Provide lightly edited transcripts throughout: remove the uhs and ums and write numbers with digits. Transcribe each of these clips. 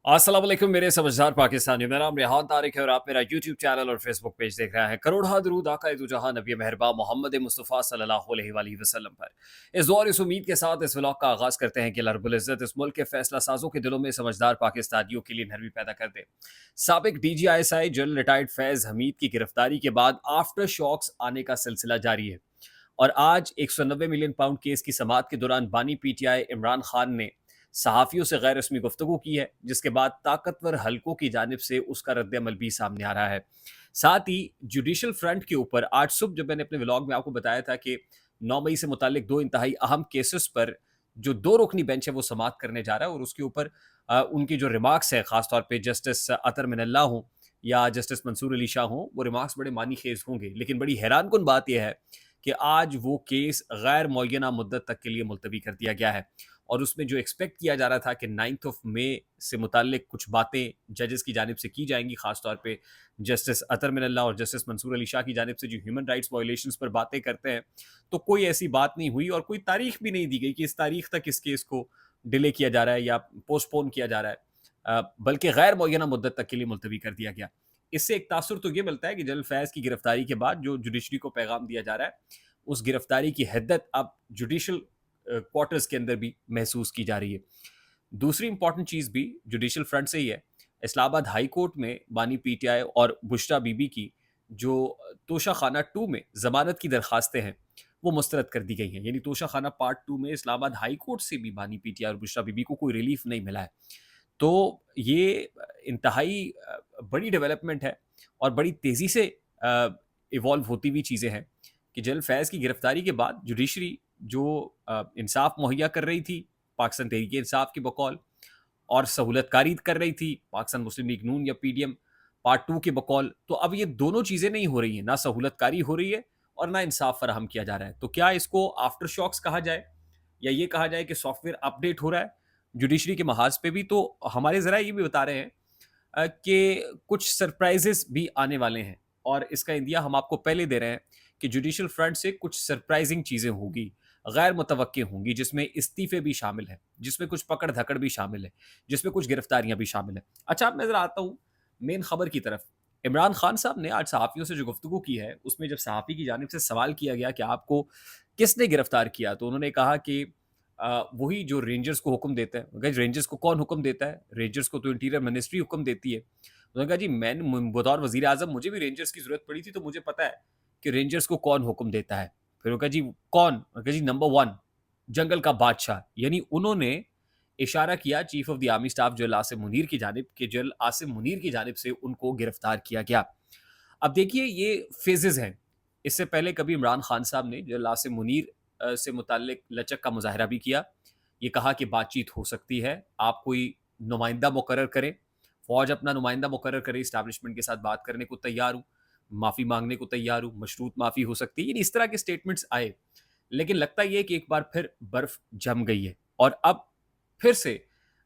अस्सलाम वालेकुम मेरे समझदार पाकिस्तानियों। मेरा नाम रेहान तारिक है और आप मेरा यूट्यूब चैनल और फेसबुक पेज देख रहे हैं। करोड़ा दरूद आका दो जहां नबी मेहरबान मोहम्मद मुस्तफ़ा सल्लल्लाहु अलैहि वसल्लम पर। इस दौर इस उम्मीद के साथ इस व्लॉग का आगाज़ करते हैं कि अल्लाह रब्बुल इज़्ज़त इस मुल्क के फैसला साजों के दिलों में समझदार पाकिस्तानियों के लिए नरमी पैदा कर दे। साबिक DGISI जनरल रिटायर्ड फैज़ हमीद की गिरफ्तारी के बाद आफ्टर शॉक्स आने का सिलसिला जारी है और आज 190 मिलियन पाउंड केस की समाअत के दौरान बानी PTI इमरान खान ने सहाफ़ियों से गैर रस्मी गुफ्तगू की है, जिसके बाद ताकतवर हलकों की जानिब से उसका रद्द-अमल भी सामने आ रहा है। साथ ही जुडिशल फ्रंट के ऊपर आज सुबह जब मैंने अपने व्लॉग में आपको बताया था कि 9 मई से मुताल्लिक 2 इंतहाई अहम केसेस पर जो 2 रुकनी बेंच है वो समाअत करने जा रहा है और उसके ऊपर उनकी जो रिमार्क्स है ख़ास तौर पे जस्टिस अतर मिनल्ला हों या जस्टिस मंसूर अली शाह हों, वो रिमार्क्स बड़े मानी-ख़ेज़ होंगे। लेकिन बड़ी हैरानकुन बात ये है कि आज वो केस गैर मुअय्यना मुद्दत तक के लिए मुलतवी कर दिया गया है और उसमें जो एक्सपेक्ट किया जा रहा था कि 9th ऑफ मई से मुताल्लिक कुछ बातें जजेस की जानिब से की जाएंगी, खास तौर पे जस्टिस अतर मिनल्ला और जस्टिस मंसूर अली शाह की जानिब से जो ह्यूमन राइट्स वायलेशंस पर बातें करते हैं, तो कोई ऐसी बात नहीं हुई और कोई तारीख भी नहीं दी गई कि इस तारीख तक इस केस को डिले किया जा रहा है या पोस्टपोन किया जा रहा है, बल्कि गैर मुअय्यना मुद्दत तक के लिए मुलतवी कर दिया गया। इससे एक तासुर तो ये मिलता है कि जनरल फैज़ की गिरफ्तारी के बाद जो जुडिशरी को पैगाम दिया जा रहा है, उस गिरफ्तारी की हिद्दत अब जुडिशल क्वार्टर्स के अंदर भी महसूस की जा रही है। दूसरी इंपॉर्टेंट चीज़ भी जुडिशल फ्रंट से ही है। इस्लामाबाद हाई कोर्ट में बानी PTI और बुशरा बीबी की जो तोशा खाना 2 में ज़मानत की दरखास्तें हैं, वो मुस्तरद कर दी गई हैं। यानी तोशा खाना पार्ट 2 में इस्लामाबाद हाई कोर्ट से भी बानी PTI और बुशरा बीबी को कोई रिलीफ नहीं मिला है। तो ये इंतहाई बड़ी डेवलपमेंट है और बड़ी तेज़ी से इवॉल्व होती हुई चीज़ें हैं कि जनरल फैज़ की गिरफ्तारी के बाद जुडिशरी जो इंसाफ मुहैया कर रही थी पाकिस्तान तहरीक इंसाफ की बकौल और सहूलतकारी कर रही थी पाकिस्तान मुस्लिम लीग नून या PDM पार्ट 2 के बकौल, तो अब ये दोनों चीज़ें नहीं हो रही हैं, ना सहूलतकारी हो रही है और ना इंसाफ फराहम किया जा रहा है। तो क्या इसको आफ्टर शॉक्स कहा जाए या ये कहा जाए कि सॉफ्टवेयर अपडेट हो रहा है जुडिशरी के महाज पे भी? तो हमारे ज़रा ये भी बता रहे हैं कि कुछ सरप्राइजेस भी आने वाले हैं और इसका इंदिया हम आपको पहले दे रहे हैं कि जुडिशल फ्रंट से कुछ सरप्राइजिंग चीज़ें होंगी, गैर मुतवक्की होंगी, जिसमें इस्तीफ़े भी शामिल हैं, जिसमें कुछ पकड़-धकड़ भी शामिल है, जिसमें कुछ गिरफ्तारियाँ भी शामिल हैं। अच्छा, अब मैं ज़रा आता हूँ मेन खबर की तरफ। इमरान खान साहब ने आज सहाफ़ियों से जो गुफ्तगू की है, उसमें जब सहाफ़ी की जानिब से सवाल किया गया कि आपको किसने गिरफ्तार किया? तो उन्होंने कहा कि वही जो रेंजर्स को हुक्म देता है। मैं कहा रेंजर्स को कौन हुक्म देता है? रेंजर्स को तो इंटीरियर मिनिस्ट्री हुक्म देती है। उन्होंने कहा जी बतौर वज़ीर आज़म मुझे भी रेंजर्स की ज़रूरत पड़ी थी तो मुझे पता है कि रेंजर्स को कौन हुक्म देता है। फिर उन्होंने कहा जी कौन? उन्होंने कहा जी नंबर 1 जंगल का बादशाह। यानी उन्होंने इशारा किया chief of the army staff general Asim Munir की जानिब कि जनरल आसिम मुनीर की जानिब से उनको गिरफ्तार किया गया। अब देखिए ये फ़ेज़ेज़ हैं। इससे पहले कभी इमरान खान साहब ने जनरल आसिम मुनीर से मुताल्लिक लचक का मुज़ाहरा भी किया। ये कहा कि बातचीत हो सकती है, आप कोई नुमाइंदा मुकर्रर करें, फ़ौज अपना नुमाइंदा मुकर्रर करे, एस्टेब्लिशमेंट के साथ बात करने को तैयार हूँ, माफ़ी माँगने को तैयार हूँ, मशरूत माफ़ी हो सकती है। यानी इस तरह के स्टेटमेंट्स आए। लेकिन लगता ये है कि एक बार फिर बर्फ़ जम गई है और अब फिर से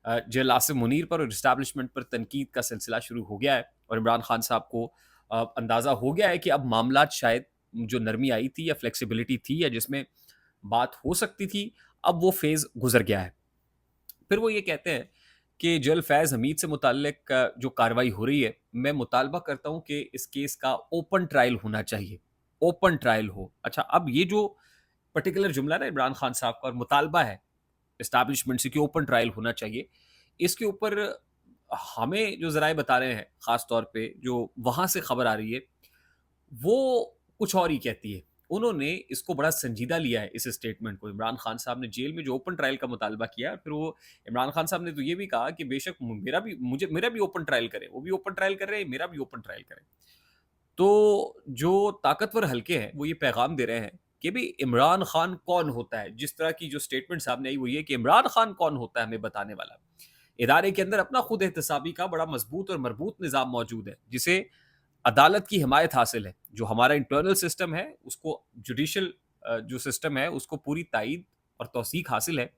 जनरल आसिम मुनीर पर और एस्टेब्लिशमेंट पर तनकीद का सिलसिला शुरू हो गया है और इमरान खान साहब को अंदाज़ा हो गया है कि अब मामलात शायद जो नरमी आई थी या फ्लेक्सिबिलिटी थी या जिसमें बात हो सकती थी, अब वो फ़ेज़ गुज़र गया है। फिर वो ये कहते हैं कि जनरल फैज़ हमीद से मुताल्लिक जो कार्रवाई हो रही है, मैं मुतालबा करता हूँ कि इस केस का ओपन ट्रायल होना चाहिए, ओपन ट्रायल हो। अच्छा, अब ये जो पर्टिकुलर जुमला ना इमरान खान साहब का और मुतालबा है एस्टेब्लिशमेंट से कि ओपन ट्रायल होना चाहिए, इसके ऊपर हमें जो ज़राए बता रहे हैं, ख़ास तौर पे जो वहाँ से खबर आ रही है, वो कुछ और ही कहती है। उन्होंने इसको बड़ा संजीदा लिया है इस स्टेटमेंट को। इमरान खान साहब ने जेल में जो ओपन ट्रायल का मुतालबा किया है, फिर वो इमरान खान साहब ने तो ये भी कहा कि बेशक मेरा भी ओपन ट्रायल करें। वो भी ओपन ट्रायल कर रहे हैं, मेरा भी ओपन ट्रायल करें। तो जो ताकतवर हल्के हैं, वो ये पैगाम दे रहे हैं कि भई इमरान खान कौन होता है? जिस तरह की जो स्टेटमेंट सामने आई वो ये कि इमरान खान कौन होता है हमें बताने वाला? इदारे के अंदर अपना खुद एहतसाबी का बड़ा मज़बूत और मरबूत निज़ाम मौजूद है, जिसे अदालत की हिमायत हासिल है। जो हमारा इंटरनल सिस्टम है, उसको जुडिशल जो सिस्टम है, उसको पूरी तायीद और तौसीक हासिल है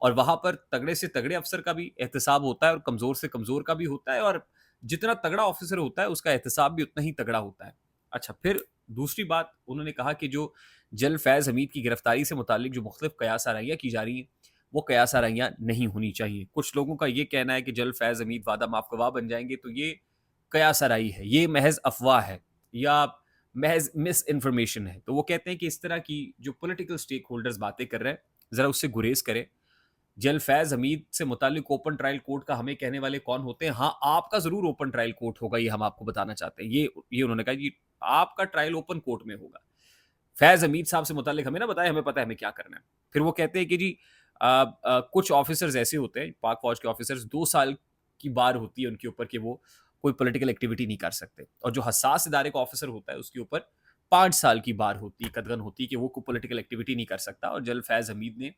और वहाँ पर तगड़े से तगड़े अफ़सर का भी एहतसाब होता है और कमज़ोर से कमज़ोर का भी होता है और जितना तगड़ा ऑफ़िसर होता है, उसका एहतसाब भी उतना ही तगड़ा होता है। अच्छा, फिर दूसरी बात उन्होंने कहा कि जो जनरल फैज़ हमीद की गिरफ्तारी से मुताल्लिक जो मुख्तलिफ़ कयास आराइयाँ की जा रही हैं, वो कयास आराइयाँ नहीं होनी चाहिए। कुछ लोगों का ये कहना है कि जल्द फैज़ हमीद वादा माफ़ गवाह बन जाएँगे, तो ये कयास आराई है, ये महज़ अफ़वाह है या महज़ मिस इन्फॉर्मेशन है। तो वो कहते हैं कि इस तरह की जो पॉलिटिकल स्टेक होल्डर्स बातें कर रहे हैं, ज़रा उससे गुरेज़ करें। जल फैज़ हमीद से मुताल्लिक ओपन ट्रायल कोर्ट का हमें कहने वाले कौन होते हैं? हाँ, आपका ज़रूर ओपन ट्रायल कोर्ट होगा, ये हम आपको बताना चाहते हैं। ये उन्होंने कहा कि आपका ट्रायल ओपन कोर्ट में होगा। फैज़ हमीद साहब से मुताल्लिक हमें ना बताएँ, हमें पता है हमें क्या करना है। फिर वो कहते हैं कि जी कुछ ऑफ़िसर्स ऐसे होते हैं, पाक फ़ौज के ऑफ़िसर्स 2 साल की बार होती है उनके ऊपर कि वो कोई पॉलिटिकल एक्टिविटी नहीं कर सकते और जो हसास इदारे का ऑफ़िसर होता है, उसके ऊपर 5 साल की बार होती है, कदगन होती है कि वो कोई पॉलिटिकल एक्टिविटी नहीं कर सकता और जल फैज़ हमीद ने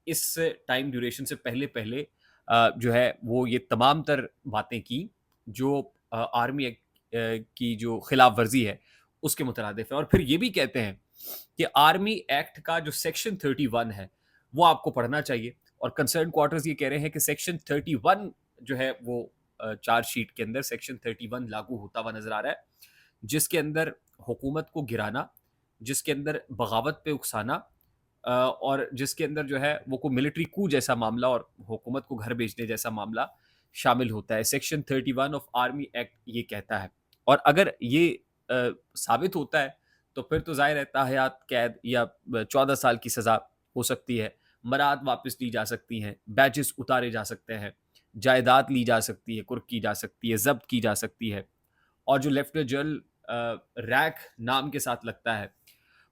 इस टाइम ड्यूरेशन से पहले जो है वो ये तमाम तर बातें की जो आर्मी एक्ट की जो खिलाफ वर्जी है उसके मुतरादिफ है और फिर ये भी कहते हैं कि आर्मी एक्ट का जो सेक्शन 31 है वो आपको पढ़ना चाहिए और कंसर्न क्वार्टर्स ये कह रहे हैं कि सेक्शन 31 जो है वो चार्जशीट के अंदर सेक्शन 31 लागू होता हुआ नजर आ रहा है जिसके अंदर हुकूमत को गिराना जिसके अंदर बगावत पे उकसाना और जिसके अंदर जो है वो कोई मिलिट्री कू जैसा मामला और हुकूमत को घर भेजने जैसा मामला शामिल होता है। सेक्शन 31 ऑफ आर्मी एक्ट ये कहता है और अगर ये साबित होता है तो फिर तो ज़ाहिर है ताहयात कैद या 14 साल की सज़ा हो सकती है, मराद वापस ली जा सकती हैं, बैजेस उतारे जा सकते हैं, जायदाद ली जा सकती है, कुर्क की जा सकती है, ज़ब्त की जा सकती है और जो लेफ्टिनेंट जनरल रैक नाम के साथ लगता है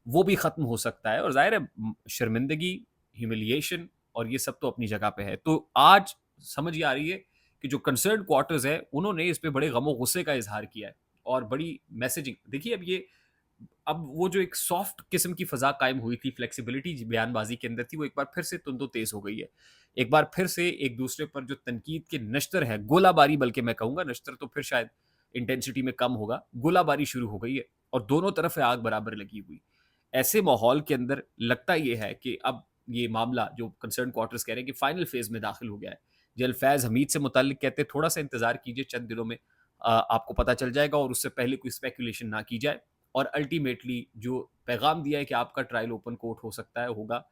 वो भी ख़त्म हो सकता है और ज़ाहिर है शर्मिंदगी, ह्यूमिलिएशन और ये सब तो अपनी जगह पे है। तो आज समझ ये आ रही है कि जो कंसर्न्ड क्वार्टर्स है, उन्होंने इस पे बड़े गम-ओ-गुस्से का इज़हार किया है और बड़ी मैसेजिंग देखिए अब वो जो एक सॉफ्ट किस्म की फ़ज़ा कायम हुई थी, फ्लेक्सिबिलिटी बयानबाज़ी के अंदर थी, वो एक बार फिर से तुंदो-तेज़ हो गई है। एक बार फिर से एक-दूसरे पर जो तनकीद के नश्तर है, गोलाबारी बल्कि मैं कहूँगा, नश्तर तो फिर शायद इंटेंसिटी में कम होगा, गोलाबारी शुरू हो गई है और दोनों तरफ है आग बराबर लगी हुई। ऐसे माहौल के अंदर लगता ये है कि अब ये मामला जो कंसर्न क्वार्टर्स कह रहे हैं कि फाइनल फेज में दाखिल हो गया है। जल फैज़ हमीद से मुतल्लिक कहते हैं थोड़ा सा इंतजार कीजिए चंद दिनों में आपको पता चल जाएगा और उससे पहले कोई स्पेकुलेशन ना की जाए और अल्टीमेटली जो पैगाम दिया है कि आपका ट्रायल ओपन कोर्ट हो सकता है होगा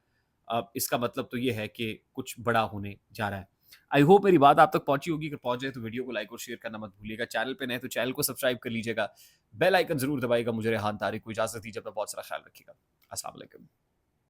इसका मतलब तो ये है कि कुछ बड़ा होने जा रहा है। आई होप मेरी बात आप तक पहुंची होगी। अगर पहुंच जाए तो वीडियो को लाइक और शेयर करना मत भूलिएगा। चैनल पे नए तो चैनल को सब्सक्राइब कर लीजिएगा। बेल आइकन जरूर दबाइएगा। मुझे रेहान तारिक को इजाजत दीजिए। अपना बहुत सारा ख्याल रखिएगा। अस्सलाम वालेकुम।